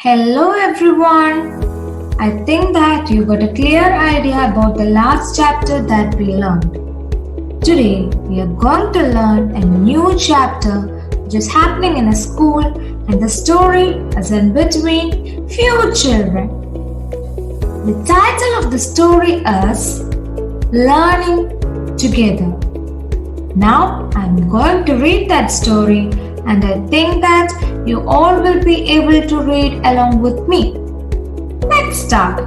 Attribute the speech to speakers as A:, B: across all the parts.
A: Hello everyone! I think that you got a clear idea about the last chapter that we learned. Today we are going to learn a new chapter which is happening in a school and the story is in between few children. The title of the story is Learning Together. Now I am going to read that story and I think that you all will be able to read along with me. Let's start.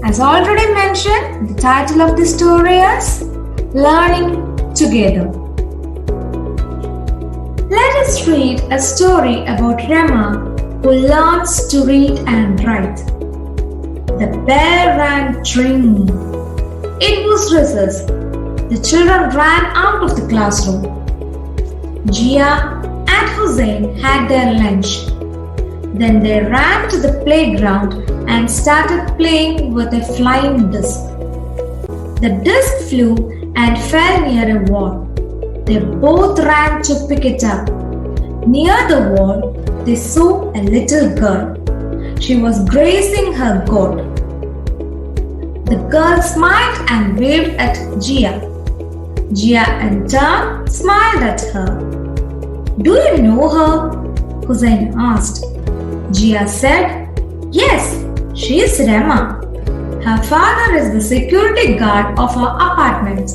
A: As already mentioned, the title of the story is Learning Together. Let us read a story about Rama who learns to read and write. The bear ran dreaming. It was recess. The children ran out of the classroom. Jia and Hussein had their lunch. Then they ran to the playground and started playing with a flying disc. The disc flew and fell near a wall. They both ran to pick it up. Near the wall, they saw a little girl. She was grazing her goat. The girl smiled and waved at Jia. Jia in turn smiled at her. "Do you know her?" Hussein asked. Jia said, "Yes, she is Rama. Her father is the security guard of our apartment."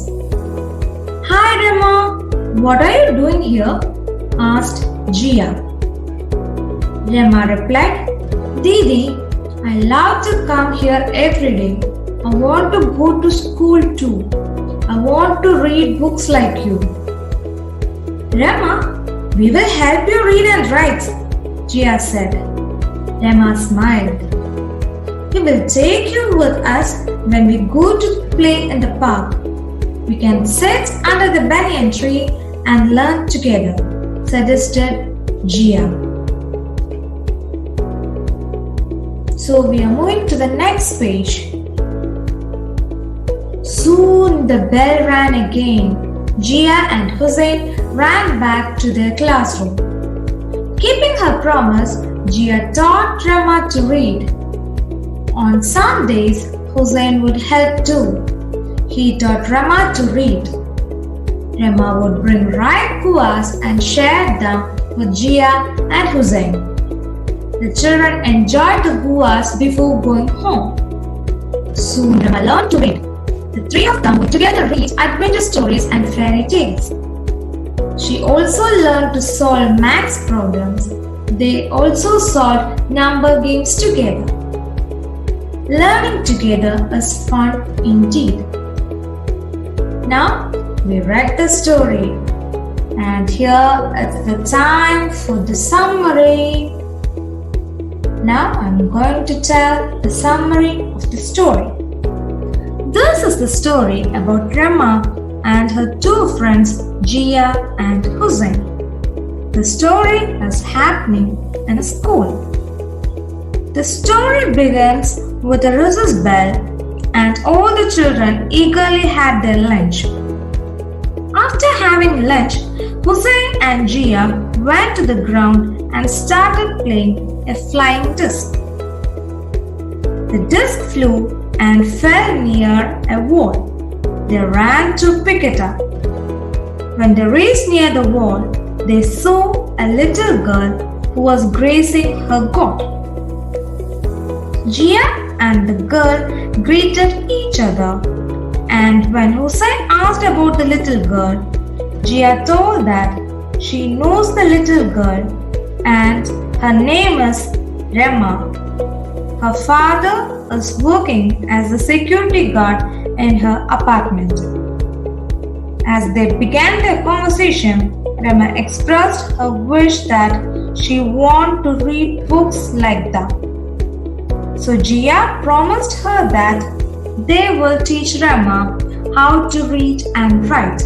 A: "Hi Rama, what are you doing here?" asked Jia. Rama replied, "Didi, I love to come here every day. I want to go to school too. I want to read books like you." "Rama, we will help you read and write," Jia said. Rama smiled. "We will take you with us when we go to play in the park. We can sit under the banyan tree and learn together," suggested Jia. So we are moving to the next page. Soon the bell rang again. Jia and Hussein ran back to their classroom. Keeping her promise, Jia taught Rama to read. On some days, Hussein would help too. He taught Rama to read. Rama would bring ripe guavas and share them with Jia and Hussein. The children enjoyed the guavas before going home. Soon Rama learned to read. The three of them would together read adventure stories and fairy tales. She also learned to solve maths problems. They also solved number games together. Learning together is fun indeed. Now we read the story and here is the time for the summary. Now I'm going to tell the summary of the story. This is the story about Rama and her two friends Jia and Hussein. The story is happening in a school. The story begins with a recess bell and all the children eagerly had their lunch. After having lunch, Hussein and Jia went to the ground and started playing a flying disc. The disc flew and fell near a wall. They ran to pick it up. When they reached near the wall, they saw a little girl who was grazing her goat. Jia and the girl greeted each other, and when Hussein asked about the little girl, Jia told that she knows the little girl and her name is Rama. Her father is working as a security guard in her apartment. As they began their conversation, Rama expressed her wish that she wanted to read books like that. So Jia promised her that they will teach Rama how to read and write.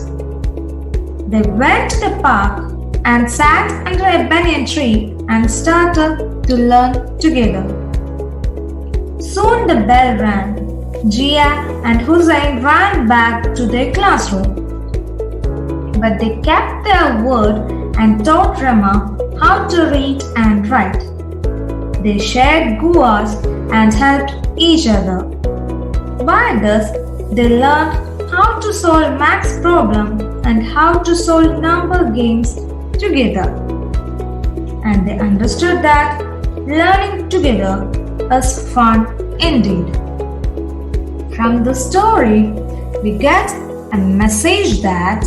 A: They went to the park and sat under a banyan tree and started to learn together. Soon the bell rang. Jia and Hussein ran back to their classroom. But they kept their word and taught Rama how to read and write. They shared guas and helped each other. By this, they learned how to solve maths problem and how to solve number games together. And they understood that learning together is fun indeed. From the story, we get a message that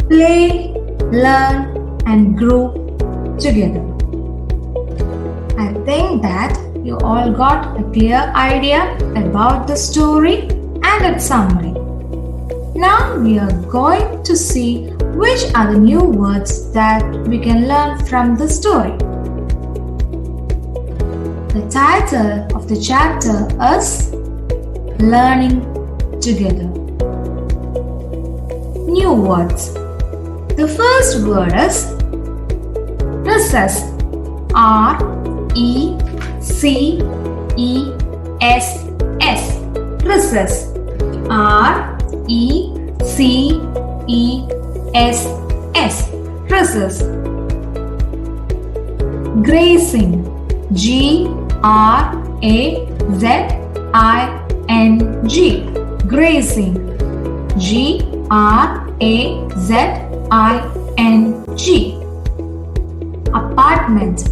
A: play, learn, and grow together. I think that you all got a clear idea about the story and its summary. Now we are going to see which are the new words that we can learn from the story. The title of the chapter is Learning Together. New words. The first word is recess. R-E-C-E-S-S. Recess. R-E-C-E-S-S. Recess. Grazing. G-R-A-Z-I-N-G. Grazing. G-R-A-Z-I-N-G. Apartment.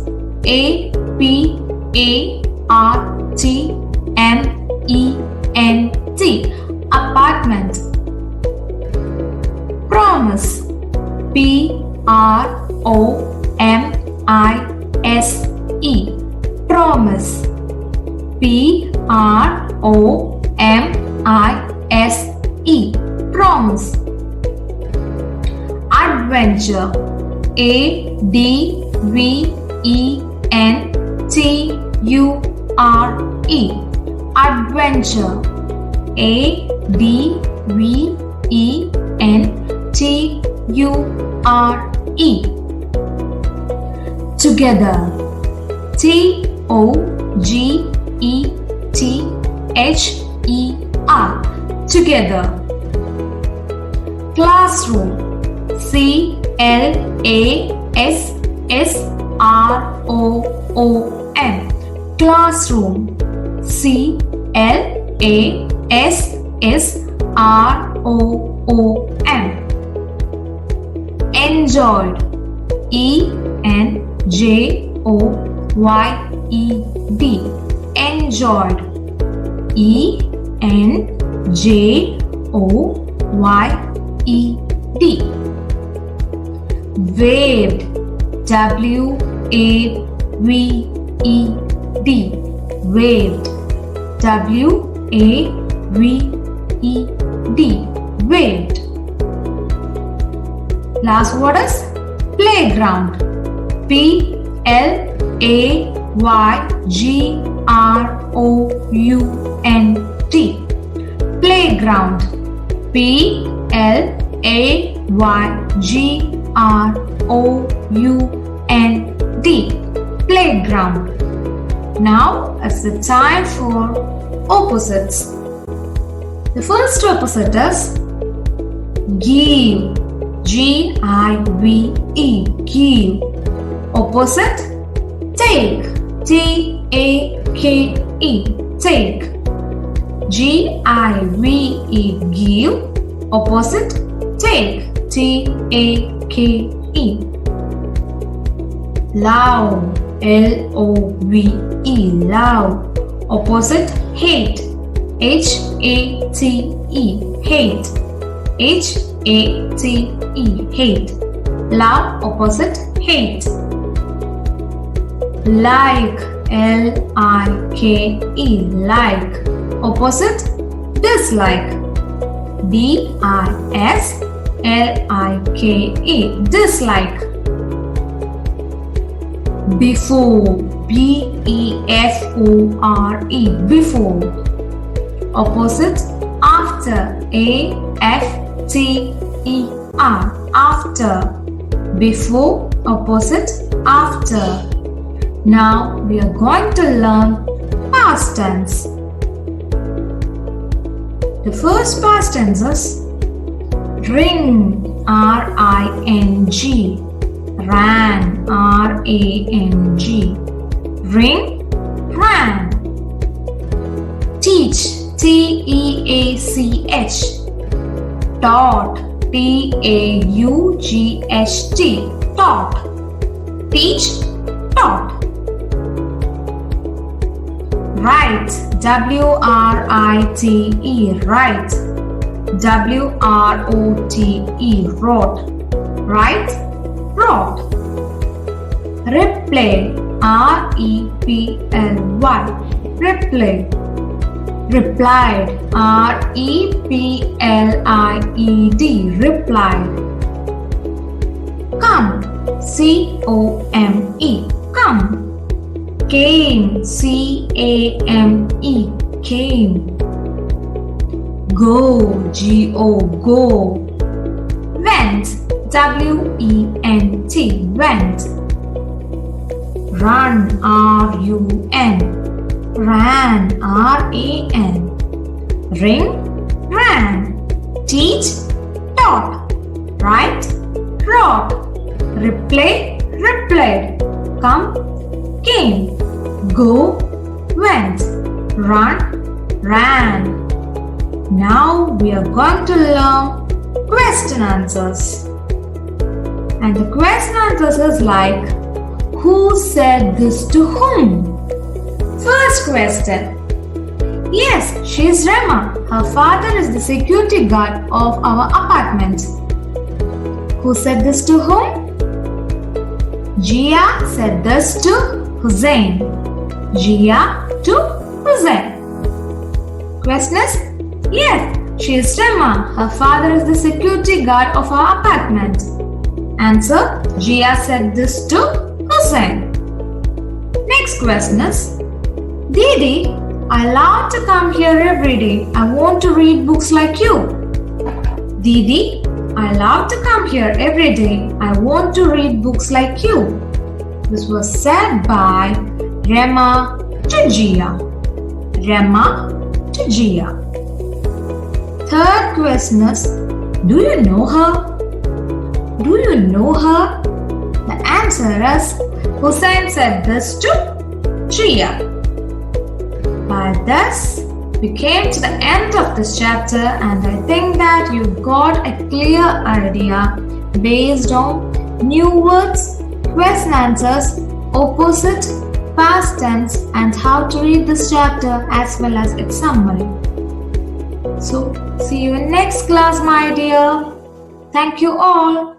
A: A-P-A-R-T-M-E-N-T. Apartment. Promise. P-R-O-M-I-S-E. Promise. P-R-O-M-I-S-E. Promise. Adventure. A-D-V-E-N-T-U-R-E. Adventure. A-D-V-E-N-T-U-R-E. Together. T-O-G-E-T-H-E-R. Together. Classroom. C-L-A-S-S-R-O-O-M. Classroom. C-L-A-S-S-R-O-O-M. Enjoyed. E-N-J-O-Y-E-D. Enjoyed. E-N-J-O-Y-E-D. Waved. W-A-V-E-D. Waved. W-A-V-E-D. Waved. Last word is playground. P-L-A-Y-G-R-O-U-N-D. Playground. P-L-A-Y-G-R-O-U-N-D. Playground. Now it's the time for opposites. The first opposite is give. G-I-V-E. Give. Opposite take. T-A-K-E. Take. G-I-V-E. Give. Opposite take. T-A-K-E. Love. L-O-V-E. Love. Opposite hate. H-A-T-E. Hate. H-A-T-E. Hate. Love opposite hate. Like. L-I-K-E. Like. Opposite dislike. D-I-S-L-I-K-E. Dislike. Before. B-E-F-O-R-E. Before. Opposite after. A-F-T-E-R. After. Before opposite after. Now we are going to learn past tense. The first past tense is ring. R-I-N-G. Ran. R-A-N-G. Ring, ran. Teach, T-E-A-C-H. Taught, T-A-U-G-H-T. Taught. Teach, taught. Write, W-R-I-T-E. Write. W-R-O-T-E. Wrote. Write, wrote. Replay, R-E-P-L-Y. Replay. Replied, R-E-P-L-I-E-D. Replied. Come, C-O-M-E. Come. Came, C-A-M-E. Came. Go, G-O. Go. Went, W-E-N-T. Went. Run, R-U-N. Ran, R-A-N. Ring, ran. Teach, taught. Write, wrote. Replay, replayed. Come, came. Go, went. Run, ran. Now we are going to learn question answers. And the question answers is like, who said this to whom? First question. Yes, she is Rema. Her father is the security guard of our apartment. Who said this to whom? Jia said this to Hussein. Jia to Hussein. Question is, yes, she is Rema. Her father is the security guard of our apartment. Answer, Jia said this to Hussein. Next question is, Didi, I love to come here every day. I want to read books like you. Didi, I love to come here every day. I want to read books like you. This was said by Rema to Jia. Rema to Jia. Third question is, do you know her? Do you know her? The answer is, Hussein said this to Jia. By this, we came to the end of this chapter, and I think that you got a clear idea based on new words, question answers, opposite, past tense, and how to read this chapter as well as its summary. So, see you in next class, my dear. Thank you all.